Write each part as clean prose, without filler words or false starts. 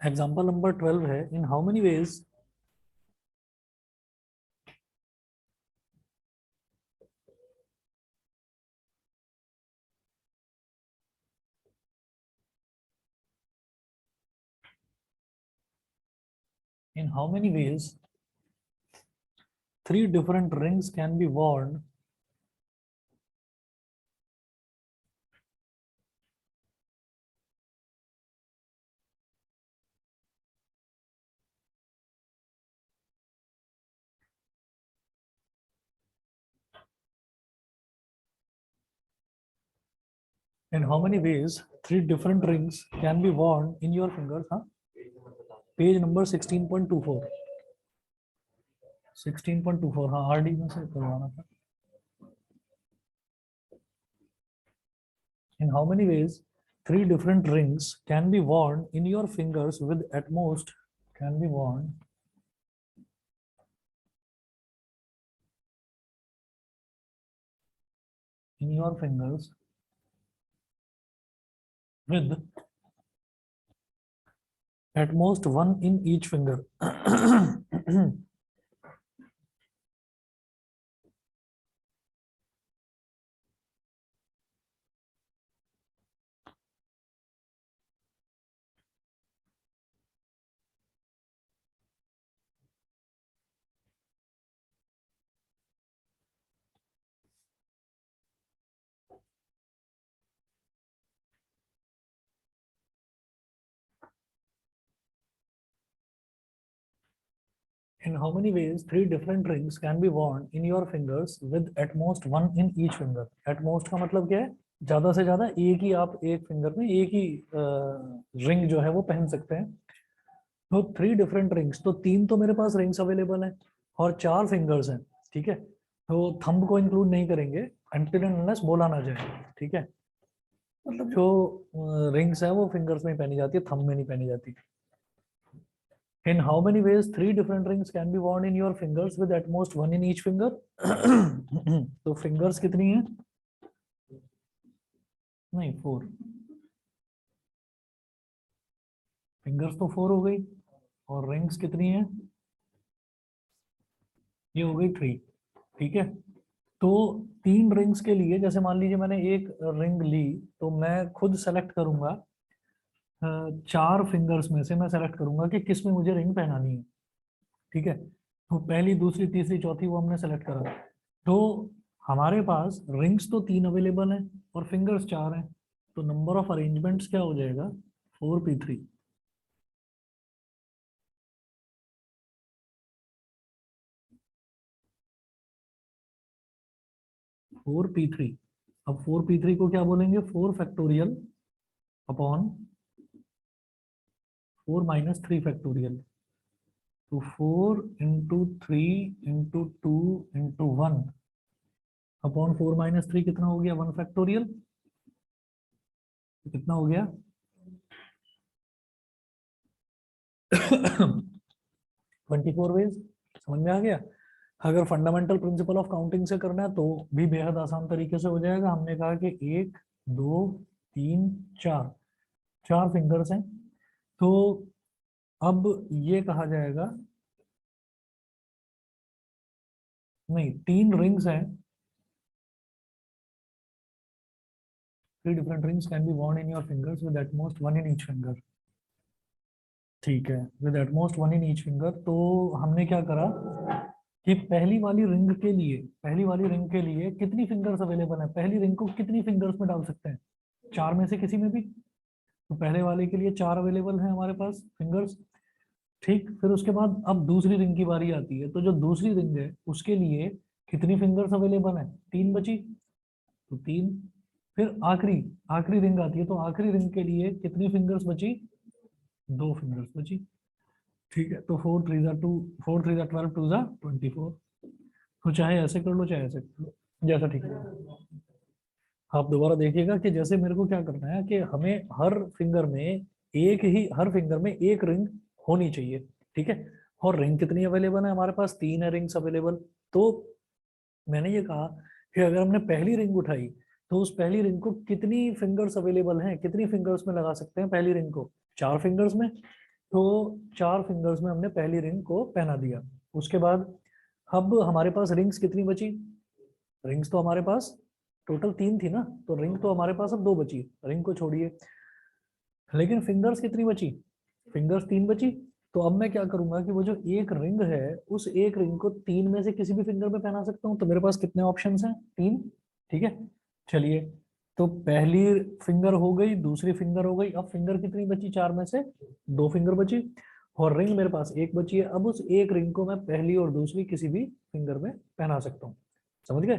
Example number 12 है, इन how many veg in how many ways three different rings can be worn in how many ways three different rings can be worn in your fingers? हाँ, page number 16.24 16.24 हाँ, RD में से करवाना था. In how many ways three different rings can be worn in your fingers with at most can be worn in your fingers with at most one in each finger? In how many ways three different rings can be worn in your fingers with at most one in each finger? At most का मतलब क्या है? ज्यादा से ज्यादा एक ही आप एक फिंगर में एक ही रिंग जो है वो पहन सकते हैं. तो थ्री डिफरेंट रिंग्स, तो तीन तो मेरे पास रिंग्स अवेलेबल हैं और चार फिंगर्स हैं. ठीक है, तो थंब को इंक्लूड नहीं करेंगे अनटिल एंड अनलेस बोला ना जाए. ठीक है, मतलब जो रिंग्स है वो फिंगर्स में ही पहनी जाती है, थंब में नहीं पहनी जाती. In how many ways three different rings can be worn in your fingers with at most one in each finger? तो फिंगर्स कितनी है? नहीं, फोर. फिंगर्स तो फोर हो गई और रिंग्स कितनी है? ये हो गई थ्री. ठीक है, तो तीन रिंग्स के लिए जैसे मान लीजिए मैंने एक रिंग ली, तो मैं खुद सेलेक्ट करूंगा चार फिंगर्स में से मैं सेलेक्ट करूंगा कि किस में मुझे रिंग पहनानी है. ठीक है, तो पहली दूसरी तीसरी चौथी वो हमने सेलेक्ट करा. तो हमारे पास रिंग्स तो तीन अवेलेबल हैं और फिंगर्स चार हैं, तो नंबर ऑफ अरेंजमेंट्स क्या हो जाएगा? 4p3. 4p3. अब 4p3 को क्या बोलेंगे? 4 फैक्टोरियल अपॉन 4 - 3 फैक्टोरियल. तो 4 × 3 × 2 × 1 अपॉन 4 - 3 कितना हो गया? 1 फैक्टोरियल. कितना हो गया? 24 वेज. समझ में आ गया? अगर फंडामेंटल प्रिंसिपल ऑफ काउंटिंग से करना है तो भी बेहद आसान तरीके से हो जाएगा. हमने कहा कि एक, दो, तीन, चार, चार फिंगर्स हैं. तो अब ये कहा जाएगा, नहीं, तीन रिंग्स हैं. Three different rings can be worn in your fingers with at most one in each finger. ठीक है, with at most one in each finger. तो हमने क्या करा कि पहली वाली रिंग के लिए कितनी फिंगर्स अवेलेबल है? पहली रिंग को कितनी फिंगर्स में डाल सकते हैं? चार में से किसी में भी. तो पहले वाले के लिए चार अवेलेबल है हमारे पास फिंगर्स. ठीक, फिर उसके बाद अब दूसरी रिंग की बारी आती है, तो जो दूसरी रिंग है उसके लिए कितनी फिंगर्स अवेलेबल है? तीन बची, तो तीन. फिर आखिरी आखिरी रिंग आती है, तो आखिरी रिंग के लिए कितनी फिंगर्स बची? दो फिंगर्स बची. ठीक है, तो 4 3 2, 4 3 12 2 24. तो चाहे ऐसे कर लो चाहे ऐसे कर लो, जैसा ठीक है. आप दोबारा देखिएगा कि जैसे मेरे को क्या करना है कि हमें हर फिंगर में एक रिंग होनी चाहिए. ठीक है, और रिंग कितनी अवेलेबल है? हमारे पास तीन है रिंग्स अवेलेबल. तो मैंने ये कहा कि अगर हमने पहली रिंग उठाई तो उस पहली रिंग को कितनी फिंगर्स अवेलेबल हैं, कितनी फिंगर्स में लगा सकते हैं पहली रिंग को? चार फिंगर्स में. तो 4 फिंगर्स में हमने पहली रिंग को पहना दिया। उसके बाद अब हमारे पास रिंग्स कितनी बची? रिंग्स तो हमारे पास टोटल 3 थी ना, तो रिंग तो हमारे पास अब 2 बची, रिंग को छोड़िए। लेकिन फिंगर्स कितनी बची? फिंगर्स 3 बची। तो अब मैं क्या करूंगा कि वो जो एक रिंग है, उस एक रिंग को 3 में से किसी भी फिंगर में पहना सकता हूँ। तो मेरे पास कितने ऑप्शंस हैं? 3। ठीक है, चलिए। तो पहली फिंगर हो गई, दूसरी फिंगर हो गई, अब फिंगर कितनी बची? 4 में से 2 फिंगर बची, और रिंग मेरे पास एक बची है। अब उस एक रिंग को मैं पहली और दूसरी किसी भी फिंगर में पहना सकता हूँ। समझ गए?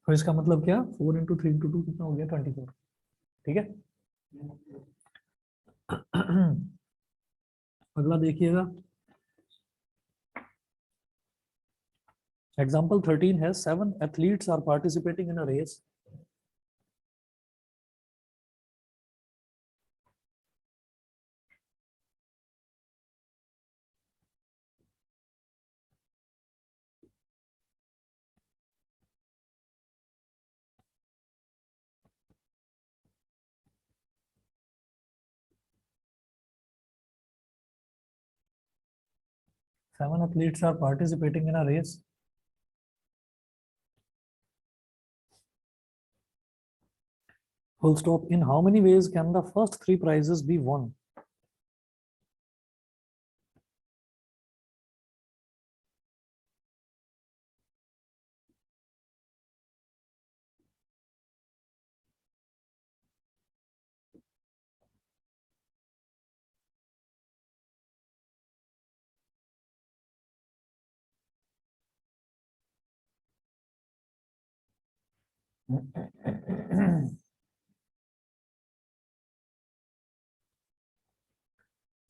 तो इसका मतलब क्या? 4 × 3 × 2 कितना हो गया? 24। ठीक है। अगला देखिएगा। Example 13 has 7 athletes are participating in a race. Seven athletes are participating in a race. Full stop. In how many ways can the first 3 prizes be won?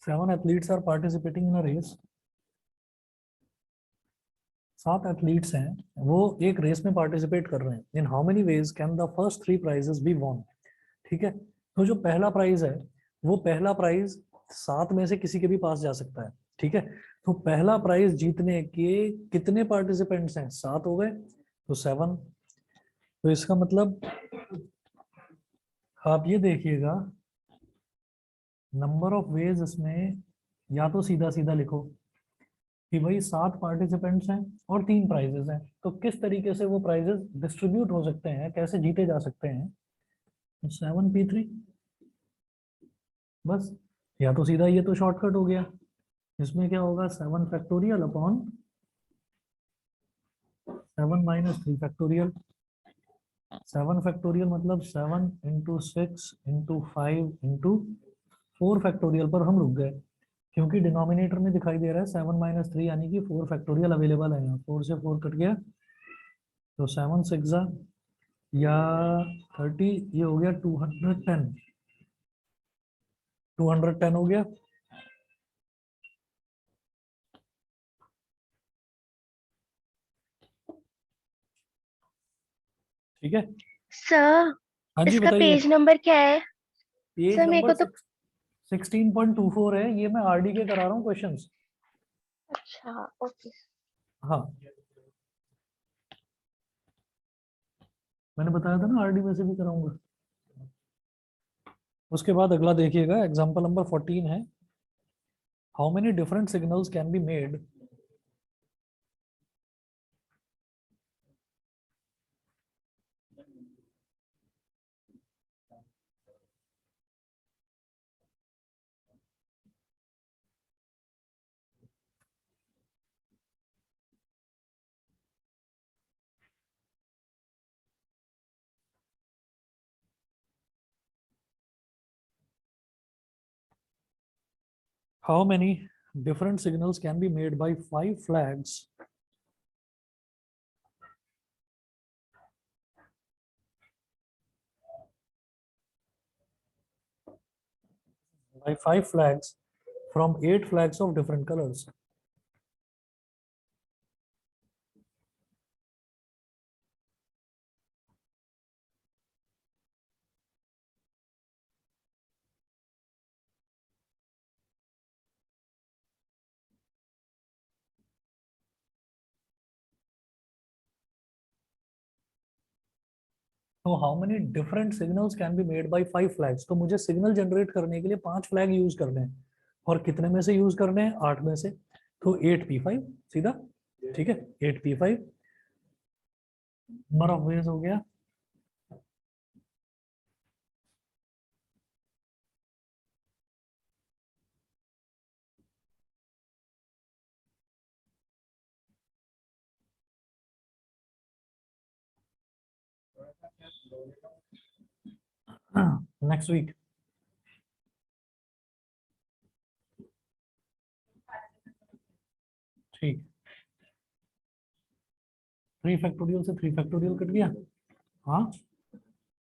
Seven athletes are participating in a race. 7 athletes हैं, वो एक race में participate कर रहे हैं। In how many ways can the first 3 prizes be won? ठीक है, तो जो पहला प्राइज है, वो पहला प्राइज 7 में से किसी के भी पास जा सकता है। ठीक है, तो पहला प्राइज जीतने के कितने पार्टिसिपेंट्स हैं? 7 हो गए, तो 7। तो इसका मतलब आप ये देखिएगा, नंबर ऑफ वेज इसमें, या तो सीधा सीधा लिखो कि भाई 7 पार्टिसिपेंट्स हैं और 3 प्राइजेस हैं, तो किस तरीके से वो प्राइजेस डिस्ट्रीब्यूट हो सकते हैं, कैसे जीते जा सकते हैं? 7p3 बस। या तो सीधा, ये तो शॉर्टकट हो गया। इसमें क्या होगा? 7 फैक्टोरियल अपॉन 7 - 3 फैक्टोरियल। 7 फैक्टोरियल मतलब 7 × 6 × 5 × 4 फैक्टोरियल पर हम रुक गए, क्योंकि डिनोमिनेटर में दिखाई दे रहा है 7 - 3, यानी कि 4 फैक्टोरियल अवेलेबल है यहाँ। 4 से 4 कट गया, तो 7 × 6 या 30, ये हो गया 210। 210 हो गया। ठीक है, सर हाँ जी इसका बताइए। पेज नंबर क्या है? पेज सर मेरे नंबर को तो 16.24 है, ये मैं आरडी के करा रहा हूँ क्वेश्चंस। अच्छा, ओके। हाँ, मैंने बताया था ना आरडी में से भी कराऊंगा। उसके बाद अगला देखिएगा, एग्जांपल नंबर 14 है, how many different signals can be made how many different signals can be made by 5 flags from 8 flags of different colors? तो how many different signals can be made by 5 flags, तो मुझे signal generate करने के लिए 5 flag use करने हैं। और कितने में से यूज करने हैं, 8 में से, तो 8p5 सीधा, ठीक है, 8p5 नंबर ऑफ वेज हो गया। नेक्स्ट वीक ठीक, 3 फैक्टोरियल से 3 फैक्टोरियल कट गया, हाँ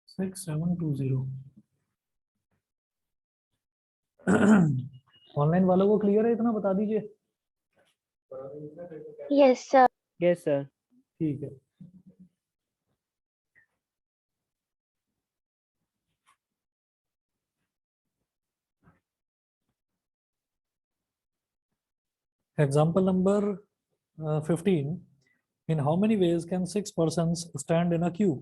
6720। ऑनलाइन वालों को क्लियर है, इतना बता दीजिए। Yes sir. Yes sir. ठीक है, example number 15, in how many ways can 6 persons stand in a queue?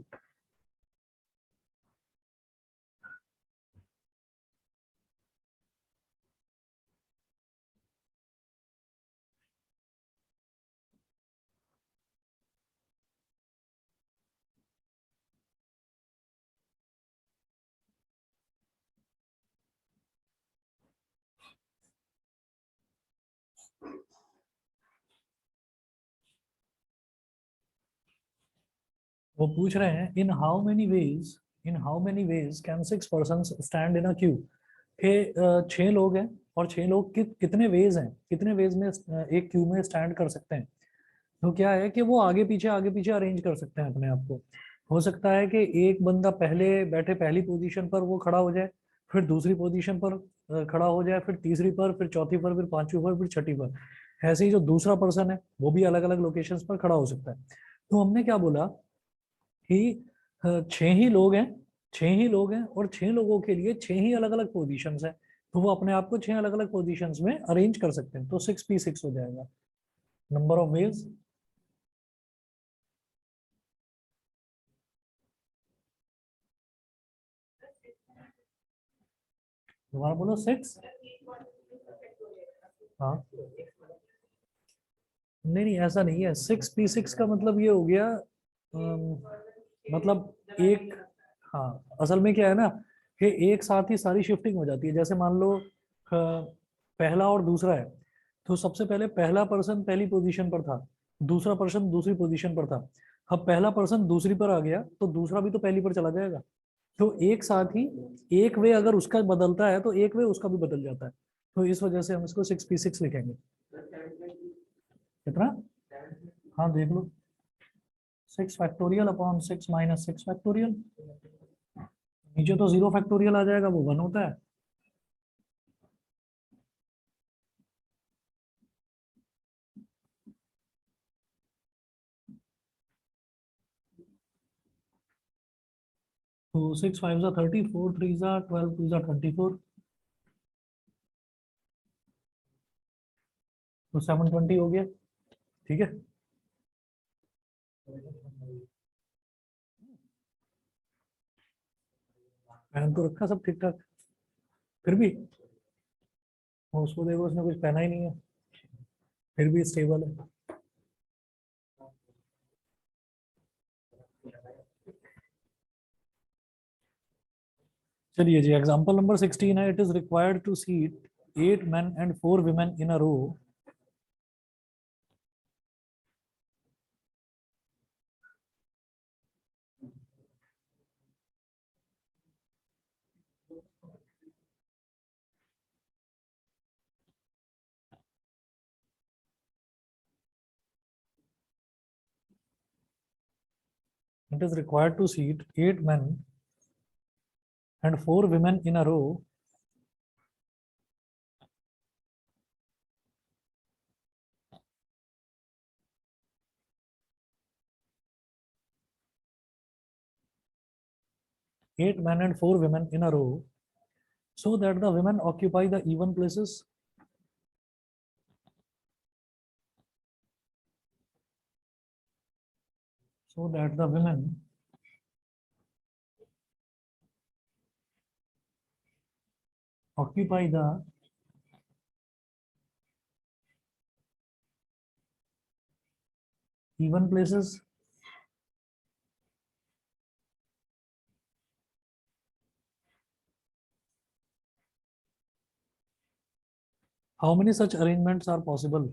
वो पूछ रहे हैं in how many ways can 6 persons stand in a Q, के 6 लोग हैं और 6 लोग कितने वेज हैं, कितने वेज में एक क्यू में स्टैंड कर सकते हैं। तो क्या है कि वो आगे पीछे अरेंज कर सकते हैं अपने आप को। हो सकता है कि एक बंदा पहले बैठे पहली पोजीशन पर वो खड़ा हो जाए, फिर दूसरी पोजीशन पर खड़ा हो जाए, फिर तीसरी पर, फिर चौथी पर, फिर पांचवी पर, फिर छठी पर। ऐसे ही जो दूसरा पर्सन है वो भी अलग अलग लोकेशंस पर खड़ा हो सकता है। तो हमने क्या बोला कि 6 ही लोग हैं, 6 ही लोग हैं और 6 लोगों के लिए 6 ही अलग अलग पोजीशंस हैं, तो वो अपने आप को 6 अलग अलग पोजीशंस में अरेंज कर सकते हैं, तो 6p6 हो जाएगा नंबर ऑफ वेज। दोबारा बोलो 6, हाँ नहीं ऐसा नहीं है, 6p6 का मतलब ये हो गया, मतलब एक, हाँ असल में क्या है ना कि एक साथ ही सारी शिफ्टिंग हो जाती है। जैसे मान लो पहला और दूसरा है, तो सबसे पहले पहला पर्सन पहली पोजीशन पर था, दूसरा पर्सन दूसरी पोजीशन पर था। अब पहला पर्सन दूसरी पर आ गया तो दूसरा भी तो पहली पर चला जाएगा। तो एक साथ ही एक वे अगर उसका बदलता है तो एक वे उसका भी बदल जाता है, तो इस वजह से हम इसको 6p6 लिखेंगे। कितना, हाँ देख लो, 6 फैक्टोरियल अपॉन 6 माइनस 6 फैक्टोरियल, नीचे तो 0 फैक्टोरियल आ जाएगा, वो 1 होता है। तो 6 5 जा 30, 4 3 जा 12, 2 जा 24, तो 720 हो गया, ठीक है। पहन तो रखा सब ठीक ठाक, फिर भी वो उसको देखो उसने कुछ पहना ही नहीं है, फिर भी स्टेबल है। चलिए जी, एग्जांपल नंबर 16 है, it is required to seat 8 men and 4 women in a row. It is required to seat 8 men and 4 women in a row. Eight men and 4 women in a row, so that the women occupy the even places. So that the women occupy the even places. How many such arrangements are possible?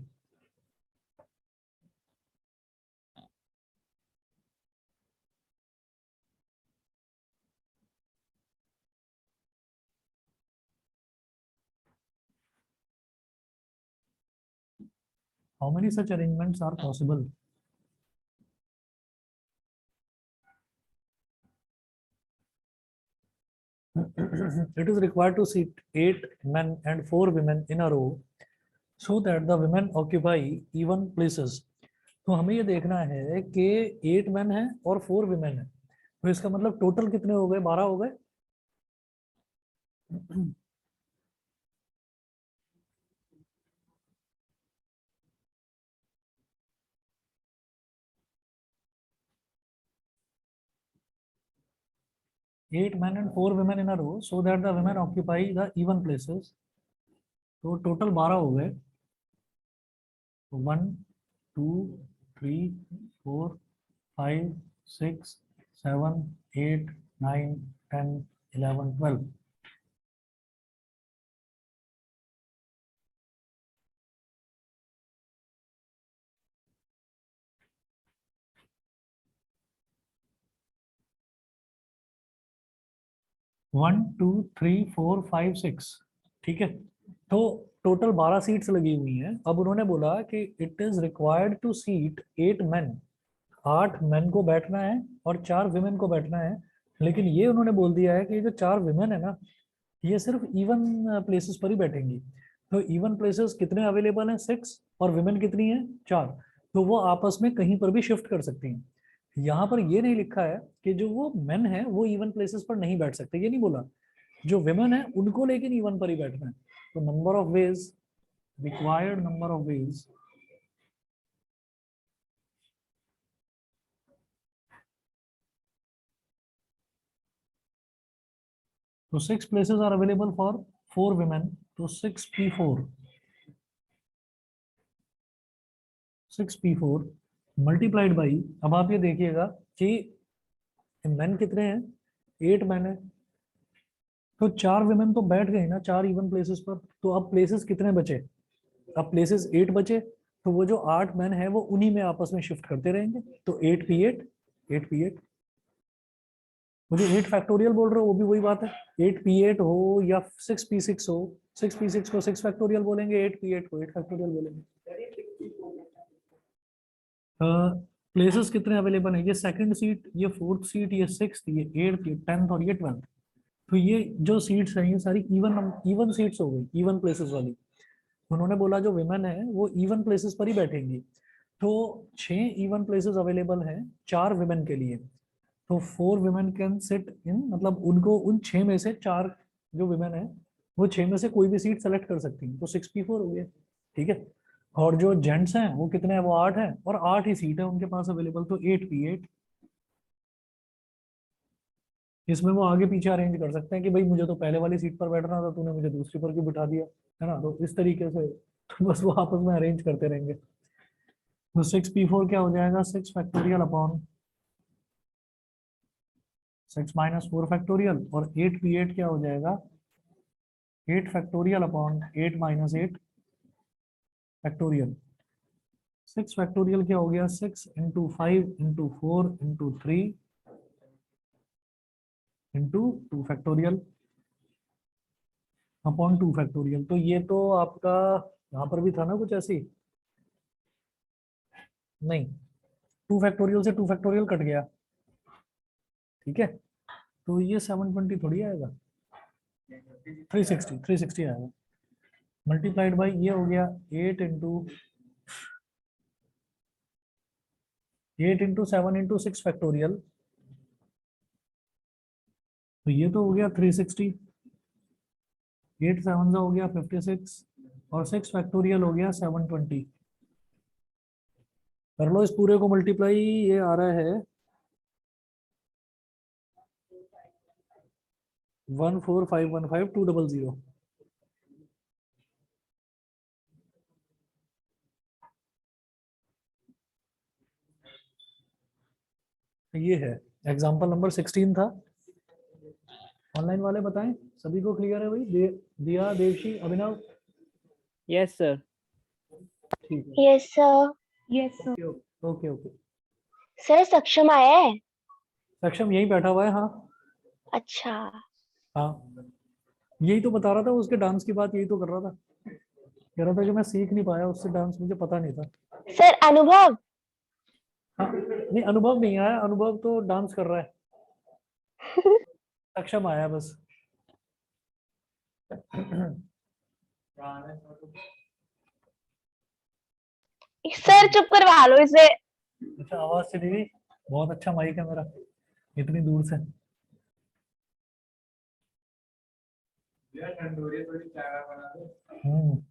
How many such arrangements are possible? It is required to seat 8 men and 4 women in a row so that the women occupy even places. तो हमें ये देखना है कि 8 men हैं और 4 women हैं, तो इसका मतलब टोटल कितने हो गए? 12 हो गए। 8 men and 4 women in a row so that the women occupy the even places. तो टोटल 12 हो गए। 1 2 3 4 5 6 7 8 9 10 11 12। 1 2 3 4 5 6, ठीक है। तो टोटल 12 सीट्स लगी हुई हैं। अब उन्होंने बोला कि it is required to seat 8 मेन, 8 मेन को बैठना है और 4 विमेन को बैठना है। लेकिन ये उन्होंने बोल दिया है कि ये जो 4 विमेन है ना, ये सिर्फ इवन प्लेसेस पर ही बैठेंगी। तो इवन प्लेसेस कितने अवेलेबल हैं? 6, और विमेन कितनी है? 4। तो वो आपस में कहीं पर भी शिफ्ट कर सकती हैं। यहाँ पर ये नहीं लिखा है कि जो वो मेन है वो इवन प्लेसेस पर नहीं बैठ सकते, ये नहीं बोला। जो विमेन है उनको लेकिन इवन पर ही बैठना है। तो number of ways, required number of ways, तो 6 places are available for 4 women, तो 6p4 मल्टीप्लाइड बाई, अब आप ये देखिएगा कि मेन कितने हैं? 8 मैन है। तो 4 विमेन तो बैठ गए ना 4 इवन प्लेसेस पर। तो अब प्लेसेस कितने बचे? अब प्लेसेस 8 बचे। तो वो जो 8 मैन है वो उन्हीं में आपस में शिफ्ट करते रहेंगे। तो 8p8, 8p8, वो जो 8 फैक्टोरियल बोल रहे हो वो भी वही बात है। 8p8 हो या 6p6 हो, 6p6 को 6 फैक्टोरियल बोलेंगे, 8p8 को 8 फैक्टोरियल बोलेंगे। प्लेसेस कितने अवेलेबल है? ये सेकंड सीट, ये फोर्थ सीट, ये सिक्स्थ, ये एट्थ, ये 10th और ये 12th। तो ये जो सीट्स हैं ये सारी इवन इवन सीट्स हो गई, इवन प्लेसेस वाली। उन्होंने बोला जो विमेन है वो इवन प्लेसेस पर ही बैठेंगी। तो 6 इवन प्लेसेस अवेलेबल हैं 4 विमेन के लिए। तो 4 विमेन कैन सिट इन, मतलब उनको उन 6 में से 4 जो विमेन है वो 6 में से कोई भी सीट सेलेक्ट कर सकती हैं। तो 6p4 हो गया, ठीक है। और जो जेंट्स हैं वो कितने हैं? वो 8 हैं, और 8 ही सीट है उनके पास अवेलेबल। तो 8p8। इसमें वो आगे पीछे अरेंज कर सकते हैं कि भाई मुझे तो पहले वाली सीट पर बैठना था, तूने मुझे दूसरी पर क्यों बिठा दिया, है ना। तो इस तरीके से तो बस वो आपस में अरेंज करते रहेंगे। तो 6p4 क्या हो जाएगा? 6 फैक्टोरियल अपॉन 6 माइनस 4 फैक्टोरियल, और 8p8 क्या हो जाएगा? 8 factorial upon 8 minus 8 factorial. 6 factorial क्या हो गया? 6 into 5 into 4 into 3 into 2 factorial upon 2 factorial. तो ये तो आपका यहाँ पर भी था ना कुछ ऐसी, नहीं, 2 फैक्टोरियल से 2 फैक्टोरियल कट गया, ठीक है। तो ये 720 थोड़ी आएगा, 360 आएगा। मल्टीप्लाइड बाई ये हो गया 8 इंटू 7 इंटू 6 फैक्टोरियल। तो ये तो हो गया 360, 8 7 हो गया 56, और 6 फैक्टोरियल हो गया 720। कर लो इस पूरे को मल्टीप्लाई, ये आ रहा है 14515 200। ये है एग्जाम्पल नंबर 16 था। ऑनलाइन वाले बताएं, सभी को क्लियर है भाई? दिया, देवशी, अभिनव? Yes sir. ठीक है, yes sir. Yes sir. Okay okay. Sir सक्षम आया है? सक्षम यही बैठा हुआ है, हाँ अच्छा। हाँ, यही तो बता रहा था, उसके डांस की बात यही तो कर रहा था। कह रहा था कि मैं सीख नहीं पाया उससे डांस, मुझे पता नहीं था। सर अनुभव। हाँ, नहीं अनुभव नहीं आया, अनुभव तो डांस कर रहा है। सक्षम आया बस। सर चुप करवा लो इसे। अच्छा, आवाज चली गई। बहुत अच्छा माइक है मेरा, इतनी दूर से। हम्म।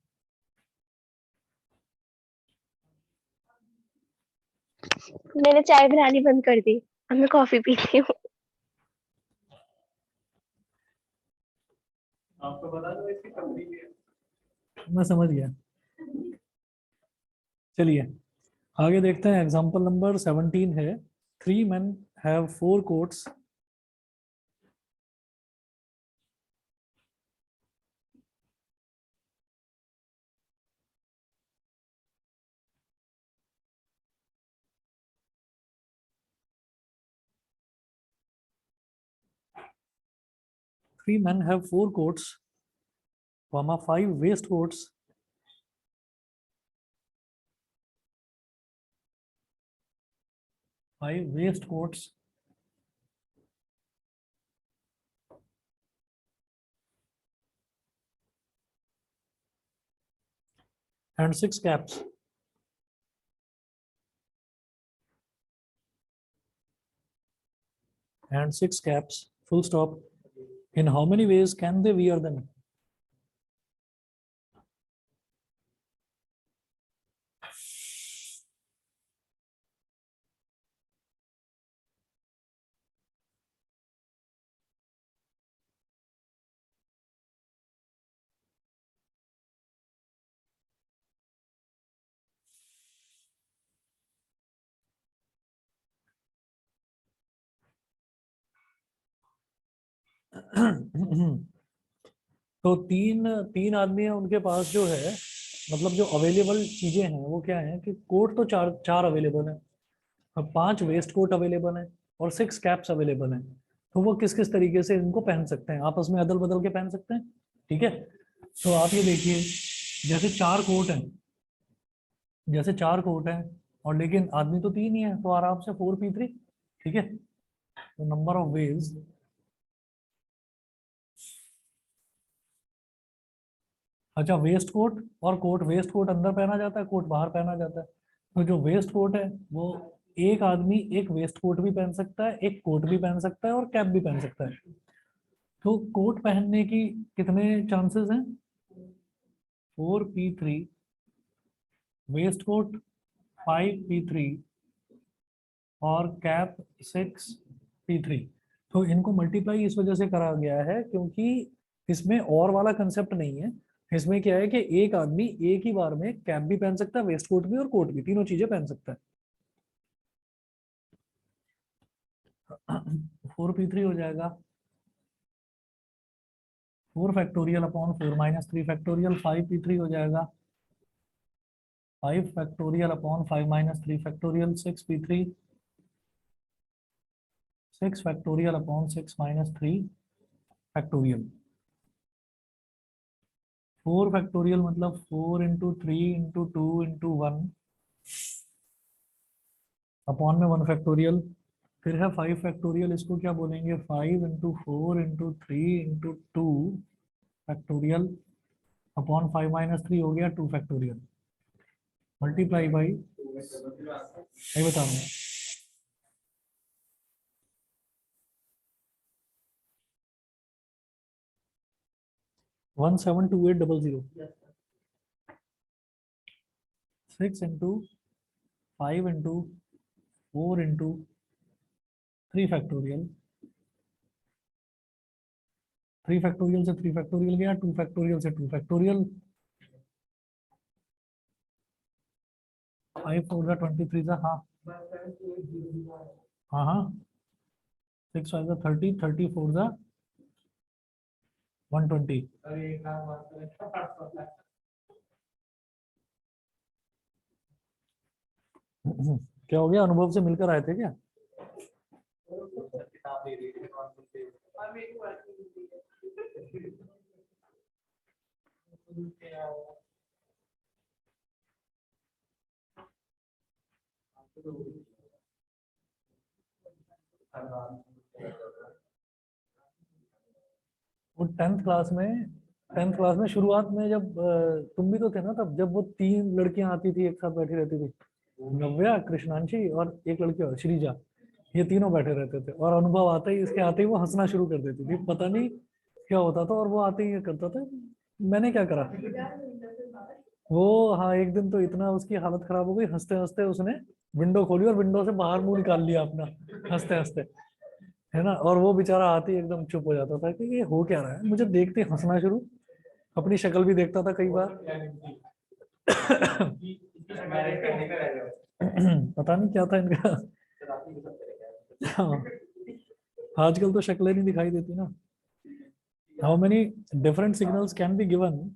मैंने चाय बनानी बंद कर दी, अब मैं कॉफी पी रही हूँ। आपको बता दो इसकी कंपनी भी है। मैं समझ गया। चलिए आगे देखते हैं। एग्जाम्पल नंबर 17 है। 3 men have 4 coats. Three men have 4 coats, comma 5 waistcoats, five waistcoats and 6 caps. And 6 caps. Full stop. In how many ways can they wear them? तो तीन तीन आदमी हैं, उनके पास जो है, मतलब जो अवेलेबल चीजें हैं वो क्या है कि कोट तो चार चार अवेलेबल है, अब 5 वेस्ट कोट अवेलेबल हैं और 6 कैप्स अवेलेबल हैं। तो वो किस किस तरीके से इनको पहन सकते हैं, आपस में अदल बदल के पहन सकते हैं। ठीक है, तो आप ये देखिए, जैसे 4 कोट हैं, जैसे 4 कोट हैं और लेकिन आदमी तो 3 ही है, तो आराम से 4p3। ठीक है, तो नंबर ऑफ वेज, अच्छा वेस्ट कोट और कोट, वेस्ट कोट अंदर पहना जाता है, कोट बाहर पहना जाता है। तो जो वेस्ट कोट है वो एक आदमी एक वेस्ट कोट भी पहन सकता है, एक कोट भी पहन सकता है और कैप भी पहन सकता है। तो कोट पहनने की कितने चांसेस हैं? 4p3, वेस्ट कोट 5p3 और कैप 6p3। तो इनको मल्टीप्लाई इस वजह से करा गया है क्योंकि इसमें और वाला कंसेप्ट नहीं है। इसमें क्या है कि एक आदमी एक ही बार में कैप भी पहन सकता है, वेस्ट कोट भी और कोट भी, तीनों चीजें पहन सकता है। 4p3 हो जाएगा 4 फैक्टोरियल अपॉन 4 - 3 फैक्टोरियल, 5p3 हो जाएगा 5 factorial upon 5 - 3 factorial, 6p3, 6 factorial upon 6 - 3 factorial. 4 factorial मतलब 4 × 3 × 2 × 1 अपॉन में 1 फैक्टोरियल। फिर है 5 फैक्टोरियल, इसको क्या बोलेंगे? 5 × 4 × 3 × 2 फैक्टोरियल अपॉन 5 - 3 हो गया 2 फैक्टोरियल, मल्टीप्लाई बाई, नहीं बता रहा हूँ, 172800। 6 × 5 × 4 × 3 फैक्टोरियल, 3 फैक्टोरियल से 3 फैक्टोरियल गया, 2 फैक्टोरियल से 2 फैक्टोरियल, 5 × 4 = 23 था, हाँ हाँ हाँ, 6 5 30, 30 4 120। क्या हो गया, अनुभव से मिलकर आए थे क्या? वो 10th क्लास में शुरुआत में जब तुम भी तो थे ना तब, जब वो 3 लड़कियां आती थी एक साथ बैठी रहती थी, नव्या, कृष्णांशी और एक लड़की और श्रीजा। ये तीनों बैठे रहते थे और अनुभव आते ही, इसके आते ही वो हंसना शुरू कर देती थी, पता नहीं क्या होता था, और वो आते ही ये करता था। मैंने क्या करा वो, हाँ, एक दिन तो इतना उसकी हालत खराब हो गई, हंसते हंसते उसने विंडो खोली और विंडो से बाहर मुंह निकाल लिया अपना, हंसते हंसते, है ना। और वो बेचारा आते ही एकदम चुप हो जाता था कि ये हो क्या रहा है, मुझे देखते ही हंसना शुरू। अपनी शक्ल भी देखता था कई बार। पता नहीं क्या था इनका। हाँ, आजकल तो शक्लें नहीं दिखाई देती ना। How many different signals can be given?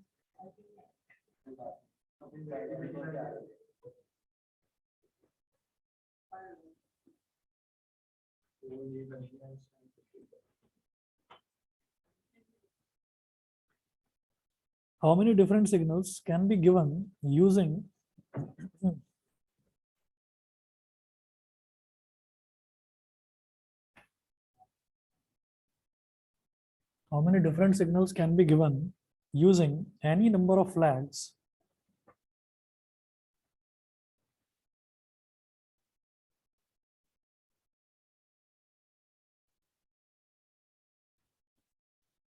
How many different signals can be given using how many different signals can be given using any number of flags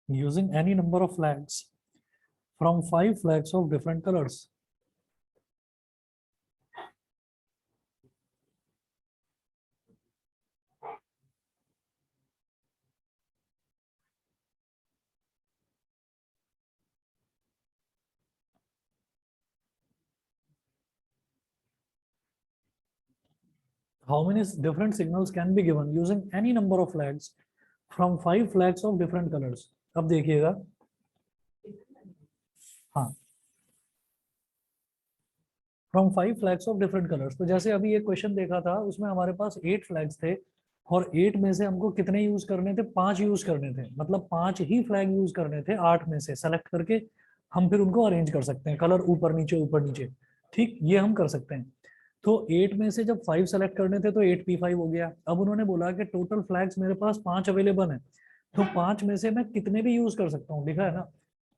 using any number of flags from 5 flags of different colors? How many different signals can be given using any number of flags from 5 flags of different colors? अब देखिएगा, हाँ, from 5 flags of different colours. तो जैसे अभी ये question देखा था, उसमें हमारे पास 8 फ्लैग्स थे, और 8 में से हमको कितने यूज करने थे? 5 यूज करने थे, मतलब 5 ही फ्लैग यूज करने थे 8 में से सेलेक्ट करके। हम फिर उनको अरेंज कर सकते हैं, कलर ऊपर नीचे ऊपर नीचे, ठीक, ये हम कर सकते हैं। तो 8 में से जब 5 सेलेक्ट करने थे तो 8p5 हो गया। अब उन्होंने बोला कि टोटल फ्लैग्स मेरे पास 5 अवेलेबल है, तो 5 में से मैं कितने भी यूज कर सकता हूँ, लिखा है ना,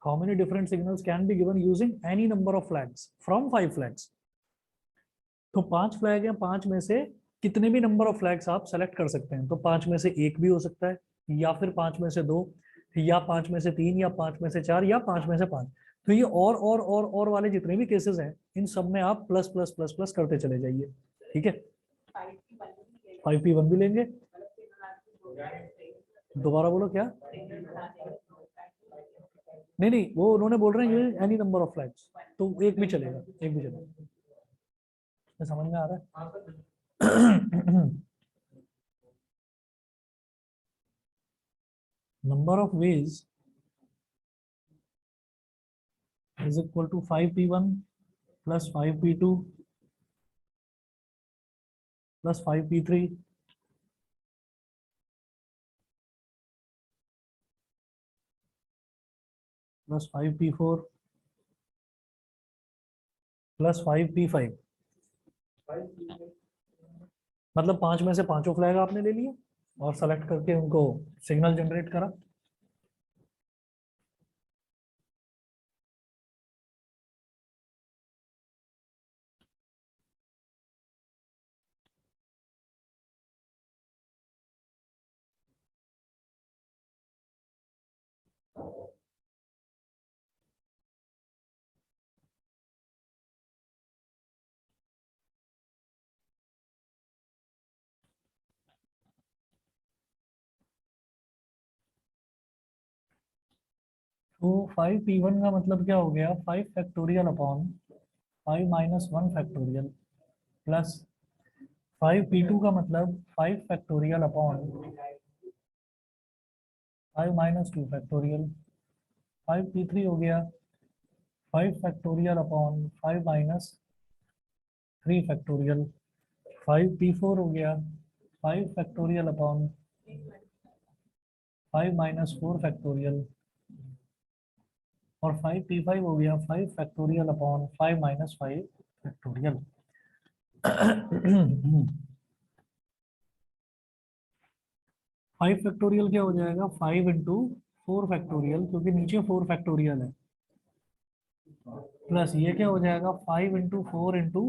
how many different signals can be given using any number of flags from 5 flags. तो 5 फ्लैग है, 5 में से कितने भी नंबर ऑफ फ्लैग्स आप सेलेक्ट कर सकते हैं। तो 5 में से एक भी हो सकता है, या फिर 5 में से 2, या 5 में से 3, या 5 में से 4, या 5 में से 5। तो ये और वाले जितने भी केसेस हैं, इन सब में आप प्लस प्लस प्लस प्लस करते चले जाइए, ठीक है। 5p1 भी लेंगे। दोबारा बोलो क्या? नहीं नहीं, वो उन्होंने बोल रहे हैं एनी नंबर ऑफ फ्लैग्स, तो एक भी चलेगा, एक भी चलेगा। समझ में आ रहा है? number of ways is equal to 5p1 plus 5p2 plus 5p3 plus 5p4 plus 5p5। मतलब 5 में से पांचों फ्लैग आपने ले लिए और सेलेक्ट करके उनको सिग्नल जनरेट करा। तो 5p1 का मतलब क्या हो गया? 5 factorial upon 5 - 1 factorial plus 5p2 का मतलब 5 factorial upon 5 minus 2 factorial. 5p3 हो गया 5 factorial upon 5 minus 3 factorial. 5p4 हो गया 5 फैक्टोरियल अपॉन 5 माइनस 4 फैक्टोरियल। और 5p5 हो गया 5 factorial upon 5 minus 5 factorial. 5 factorial क्या हो जाएगा 5 इंटू 4 फैक्टोरियल, क्योंकि नीचे 4 फैक्टोरियल है, प्लस ये क्या हो जाएगा 5 इंटू 4 इंटू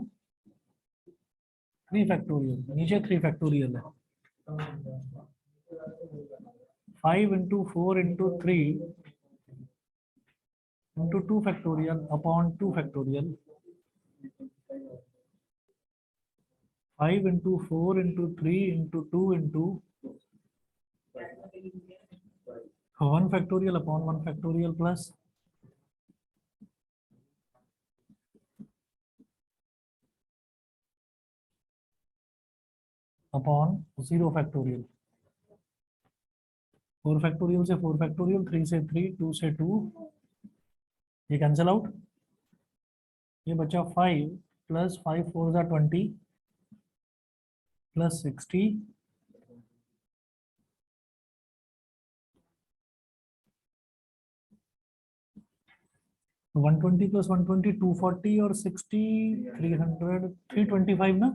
3 फैक्टोरियल, नीचे 3 फैक्टोरियल है। 5 into 4 into 3 into 2 factorial upon 2 factorial. 5 into 4 into 3 into 2 into 1 factorial upon 1 factorial plus upon 0 factorial. 4 factorial से 4 फैक्टोरियल, 3 से 3, 2 से 2, ये कैंसिल आउट। ये बचा 5 प्लस 5 4 ज़ा 20 प्लस 60 120 प्लस 120 240 और 60 300 325 ना।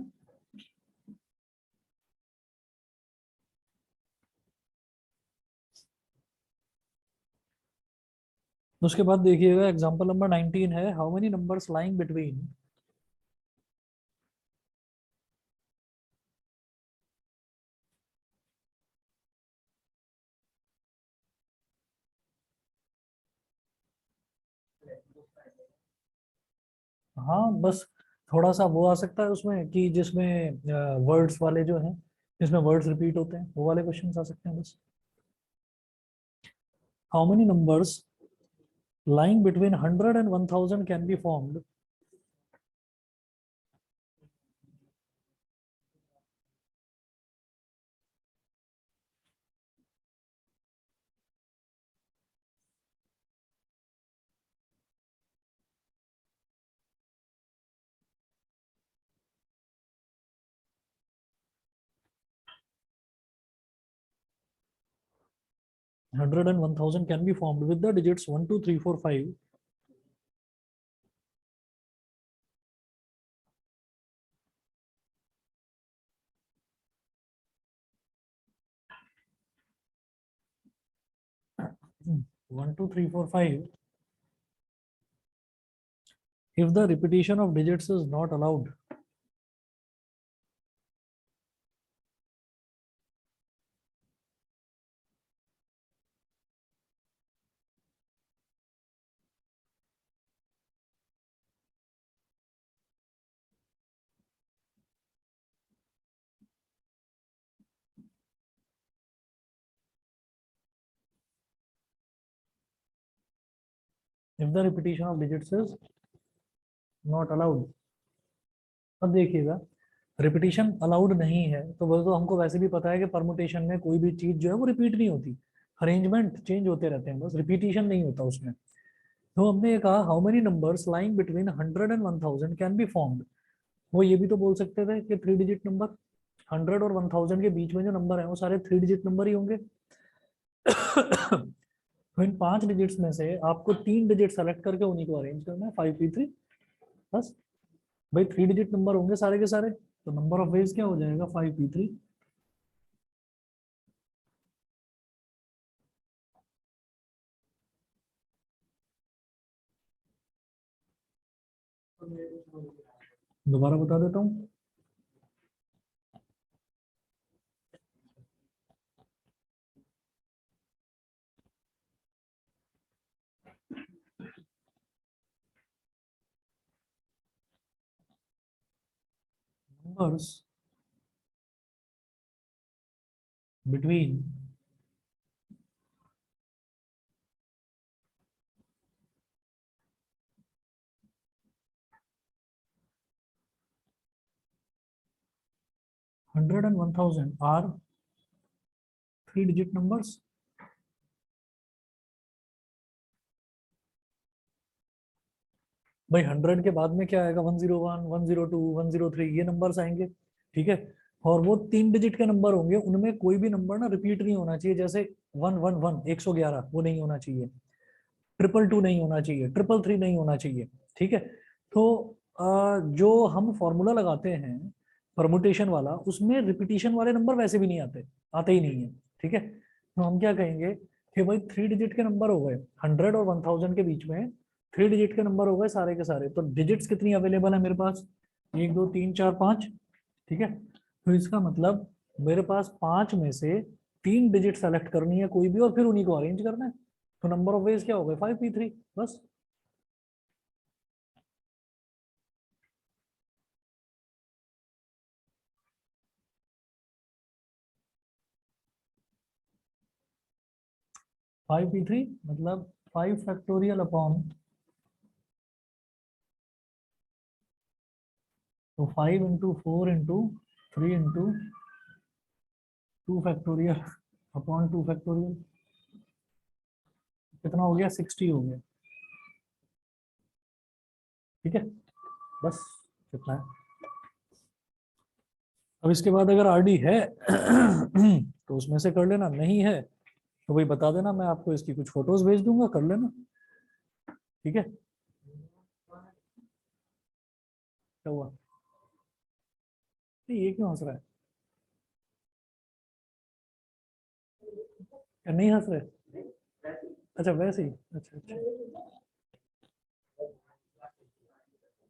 उसके बाद देखिएगा एग्जांपल नंबर 19 है, how many numbers lying between हाँ बस थोड़ा सा वो आ सकता है उसमें कि जिसमें वर्ड्स वाले जो हैं, जिसमें वर्ड्स रिपीट होते हैं, वो वाले क्वेश्चन आ सकते हैं बस। How many numbers lying between 100 and 1000 can be formed 100 and 1000 can be formed with the digits 1 2 3 4 5 1 2 3 4 5 if the repetition of digits is not allowed. If the repetition of digits is not allowed. अब देखिएगा repetition allowed नहीं है तो वो तो हमको वैसे भी पता है कि परमुटेशन में कोई भी चीज जो है वो रिपीट नहीं होती, अरेंजमेंट चेंज होते रहते हैं, बस रिपीटिशन नहीं होता उसमें। तो हमने ये कहा how many numbers lying between 100 and 1000 can be formed. वो ये भी तो बोल सकते थे कि 3 डिजिट नंबर, 100 और 1000 के बीच में जो नंबर है वो सारे 3 डिजिट नंबर ही होंगे। तो इन 5 डिजिट्स में से आपको 3 डिजिट सेलेक्ट करके उन्हीं को अरेंज करना है 5p3 बस। भाई 3 डिजिट नंबर होंगे सारे के सारे, तो नंबर ऑफ वेज क्या हो जाएगा 5p3। दोबारा बता देता हूँ, numbers between 100 and 1000 are 3-digit numbers. भाई 100 के बाद में क्या आएगा? 101, 102, 103 ये नंबर्स आएंगे, ठीक है। और वो 3 डिजिट के नंबर होंगे, उनमें कोई भी नंबर ना रिपीट नहीं होना चाहिए, जैसे 111 वो नहीं होना चाहिए, 222 नहीं होना चाहिए, 333 नहीं होना चाहिए, ठीक है। तो जो हम फॉर्मूला लगाते हैं परमुटेशन वाला, उसमें रिपीटिशन वाले नंबर वैसे भी नहीं आते, आते ही नहीं है, ठीक है। तो हम क्या कहेंगे कि भाई 3 डिजिट के नंबर हो गए, 100 और 1000 के बीच में 3 डिजिट के नंबर हो गए सारे के सारे। तो डिजिट्स कितनी अवेलेबल है मेरे पास? 1 2 3 4 5, ठीक है। तो इसका मतलब मेरे पास 5 में से 3 डिजिट सेलेक्ट करनी है कोई भी, और फिर उन्हीं को अरेंज करना है। तो नंबर ऑफ वेज क्या हो गए? 5p3, बस। फाइव पी थ्री मतलब 5 फैक्टोरियल अपॉन, तो 5 into 4 into 3 into 2 upon 2 factorial, कितना हो गया? 60 हो गया, ठीक है। बस कितना है। अब इसके बाद अगर आरडी है तो उसमें से कर लेना, नहीं है तो भाई बता देना, मैं आपको इसकी कुछ फोटोज भेज दूंगा, कर लेना, ठीक है। क्या हुआ? नहीं, ये क्यों हंस रहा है? क्या नहीं हंस रहे? अच्छा वैसे ही, अच्छा अच्छा।